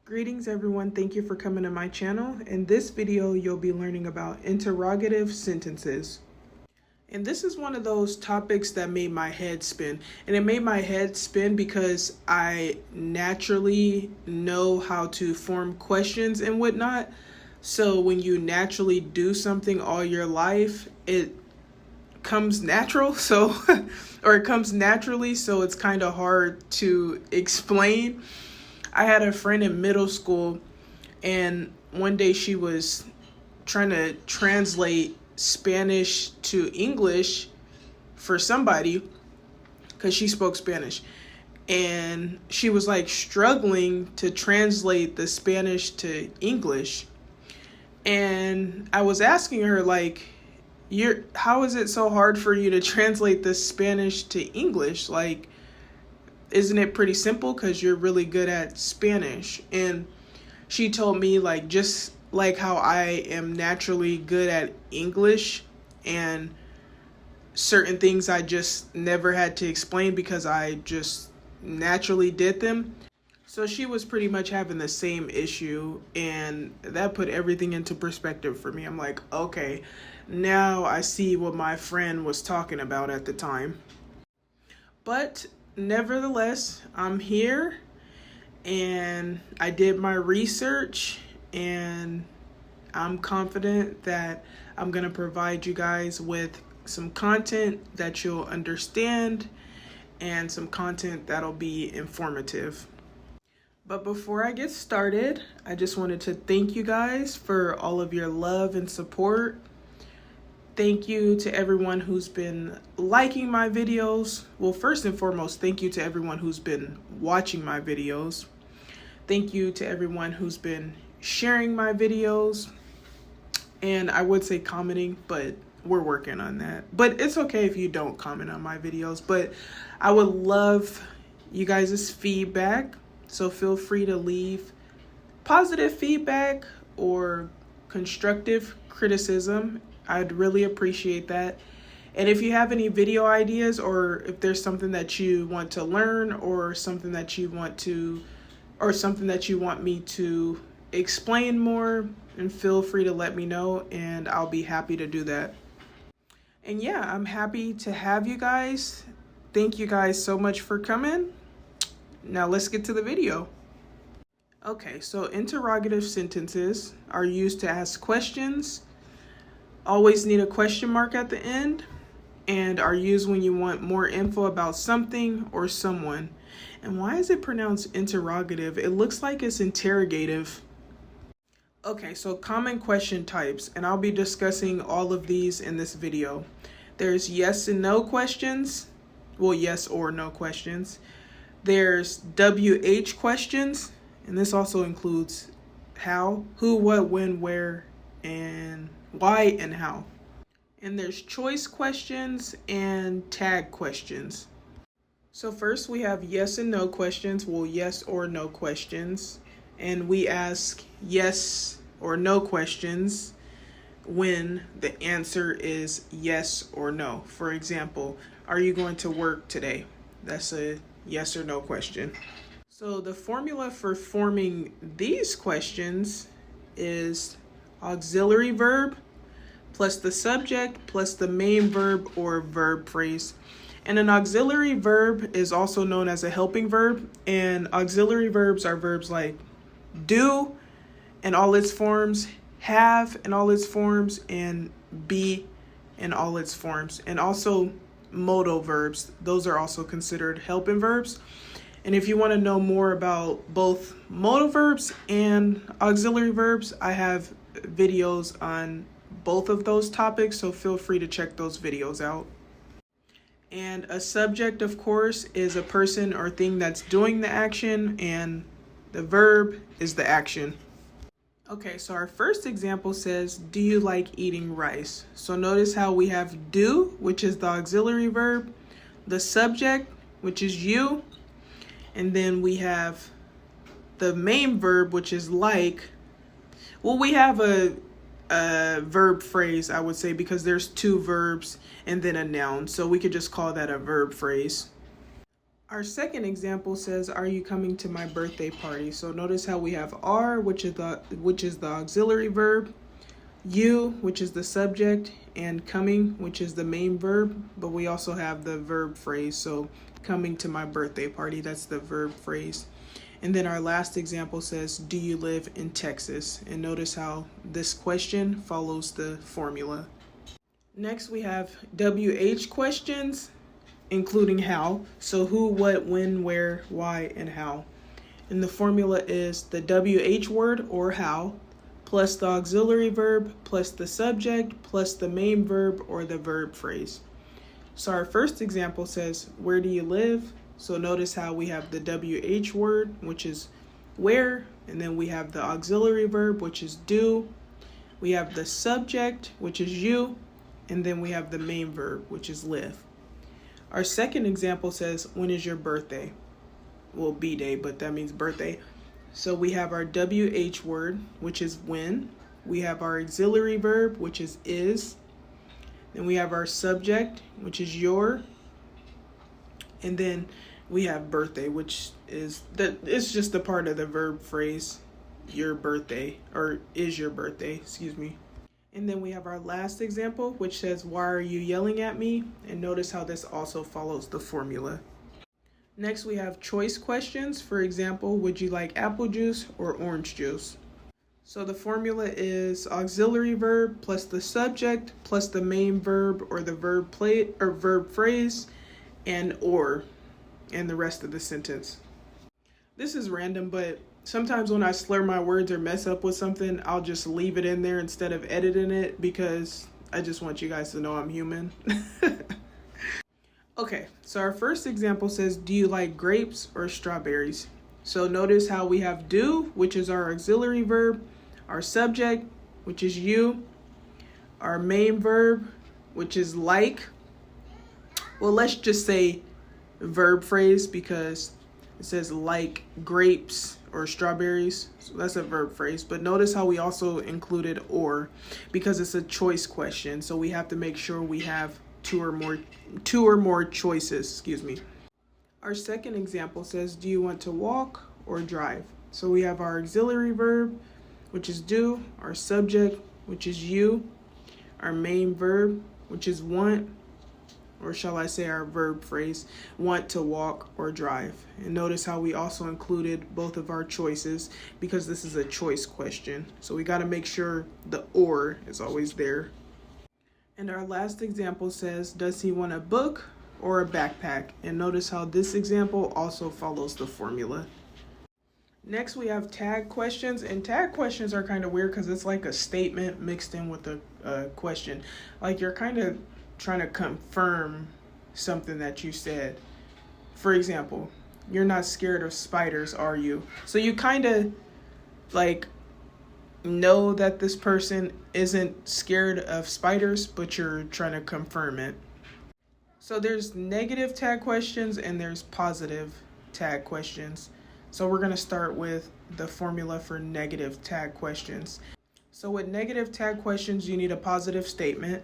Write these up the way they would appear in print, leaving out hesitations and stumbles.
Greetings everyone, thank you for coming to my channel. In this video, you'll be learning about interrogative sentences. And this is one of those topics that made my head spin. And it made my head spin because I naturally know how to form questions and whatnot. So when you naturally do something all your life, it comes natural. Or it comes naturally, so it's kind of hard to explain. I had a friend in middle school, and one day she was trying to translate Spanish to English for somebody because she spoke Spanish. And she was like struggling to translate the Spanish to English. And I was asking her, like, how is it so hard for you to translate the Spanish to English? Like, isn't it pretty simple because you're really good at Spanish? And she told me, like, just like how I am naturally good at English, and certain things I just never had to explain because I just naturally did them. So she was pretty much having the same issue, and that put everything into perspective for me. I'm like, okay, now I see what my friend was talking about at the time. But nevertheless, I'm here and I did my research, and I'm confident that I'm going to provide you guys with some content that you'll understand and some content that'll be informative. But before I get started, I just wanted to thank you guys for all of your love and support. Thank you to everyone who's been liking my videos. Well, first and foremost, thank you to everyone who's been watching my videos. Thank you to everyone who's been sharing my videos. And I would say commenting, but we're working on that. But it's okay if you don't comment on my videos. But I would love you guys' feedback. So feel free to leave positive feedback or constructive criticism. I'd really appreciate that. And if you have any video ideas, or if there's something that you want to learn, or something that you want me to explain more, and feel free to let me know, and I'll be happy to do that. And yeah, I'm happy to have you guys. Thank you guys so much for coming. Now let's get to the video. Okay, so interrogative sentences are used to ask questions, always need a question mark at the end, and are used when you want more info about something or someone. And why is it pronounced interrogative? It looks like it's interrogative. Okay, so common question types, and I'll be discussing all of these in this video. There's yes and no questions. Well, yes or no questions. There's WH questions, and this also includes how, who, what, when, where, and why and how. And there's choice questions and tag questions. So first we have yes and no questions. Well, yes or no questions. And we ask yes or no questions when the answer is yes or no. For example, are you going to work today? That's a yes or no question. So the formula for forming these questions is auxiliary verb plus the subject plus the main verb or verb phrase. And an auxiliary verb is also known as a helping verb. And auxiliary verbs are verbs like do in all its forms, have in all its forms, and be in all its forms. And also modal verbs. Those are also considered helping verbs. And if you want to know more about both modal verbs and auxiliary verbs, I have videos on both of those topics, so feel free to check those videos out. And a subject, of course, is a person or thing that's doing the action, and the verb is the action. Okay, so our first example says, do you like eating rice? So notice how we have do, which is the auxiliary verb, the subject, which is you, and then we have the main verb, which is like. Well, we have a verb phrase, I would say, because there's two verbs and then a noun. So we could just call that a verb phrase. Our second example says, are you coming to my birthday party? So notice how we have are, which is the auxiliary verb, you, which is the subject, and coming, which is the main verb, but we also have the verb phrase. So coming to my birthday party, that's the verb phrase. And then our last example says, do you live in Texas? And notice how this question follows the formula. Next, we have WH questions, including how. So who, what, when, where, why, and how. And the formula is the WH word, or how, plus the auxiliary verb, plus the subject, plus the main verb or the verb phrase. So our first example says, where do you live? So notice how we have the WH word, which is where, and then we have the auxiliary verb, which is do. We have the subject, which is you, and then we have the main verb, which is live. Our second example says, when is your birthday? Well, B-day, but that means birthday. So we have our WH word, which is when. We have our auxiliary verb, which is. Then we have our subject, which is your. And then we have birthday, which is it's just a part of the verb phrase, your birthday, or is your birthday, excuse me. And then we have our last example, which says, why are you yelling at me? And notice how this also follows the formula. Next, we have choice questions. For example, would you like apple juice or orange juice? So the formula is auxiliary verb plus the subject plus the main verb or the verb phrase and the rest of the sentence. This is random, but sometimes when I slur my words or mess up with something, I'll just leave it in there instead of editing it because I just want you guys to know I'm human. Okay, so our first example says, do you like grapes or strawberries? So notice how we have do, which is our auxiliary verb, our subject, which is you, our main verb, which is like. Well, let's just say verb phrase because it says like grapes or strawberries. So that's a verb phrase. But notice how we also included or because it's a choice question. So we have to make sure we have two or more choices, Our second example says, do you want to walk or drive? So we have our auxiliary verb, which is do, our subject, which is you, our main verb, which is want, or shall I say our verb phrase, want to walk or drive. And notice how we also included both of our choices because this is a choice question. So we got to make sure the or is always there. And our last example says, does he want a book or a backpack? And notice how this example also follows the formula. Next, we have tag questions, and tag questions are kind of weird because it's like a statement mixed in with a question. Like you're kind of trying to confirm something that you said. For example, you're not scared of spiders, are you? So you kind of like know that this person isn't scared of spiders, but you're trying to confirm it. So there's negative tag questions and there's positive tag questions. So we're going to start with the formula for negative tag questions. So with negative tag questions, you need a positive statement.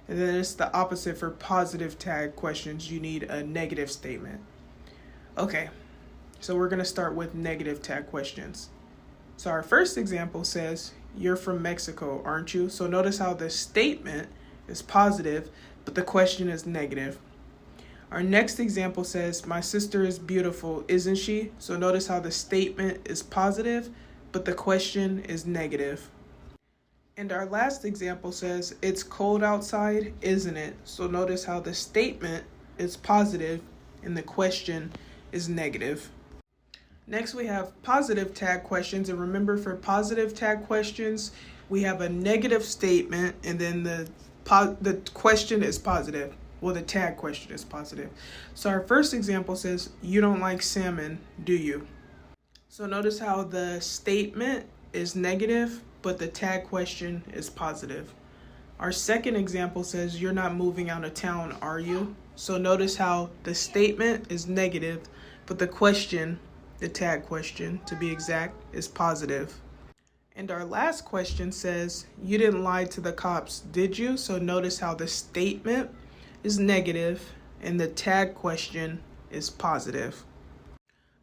And then it's the opposite for positive tag questions. You need a negative statement. Okay, so we're going to start with negative tag questions. So our first example says, you're from Mexico, aren't you? So notice how the statement is positive, but the question is negative. Our next example says, my sister is beautiful, isn't she? So notice how the statement is positive, but the question is negative. And our last example says, it's cold outside, isn't it? So notice how the statement is positive and the question is negative. Next, we have positive tag questions. And remember, for positive tag questions, we have a negative statement and then the question is positive. Well, the tag question is positive. So our first example says, you don't like salmon, do you? So notice how the statement is negative, but the tag question is positive. Our second example says, you're not moving out of town, are you? So notice how the statement is negative, but the question, the tag question to be exact, is positive. And our last question says, you didn't lie to the cops, did you? So notice how the statement is negative and the tag question is positive.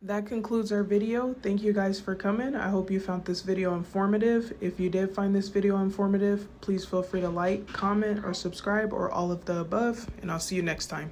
That concludes our video. Thank you guys for coming. I hope you found this video informative. If you did find this video informative, please feel free to like, comment, or subscribe, or all of the above, and I'll see you next time.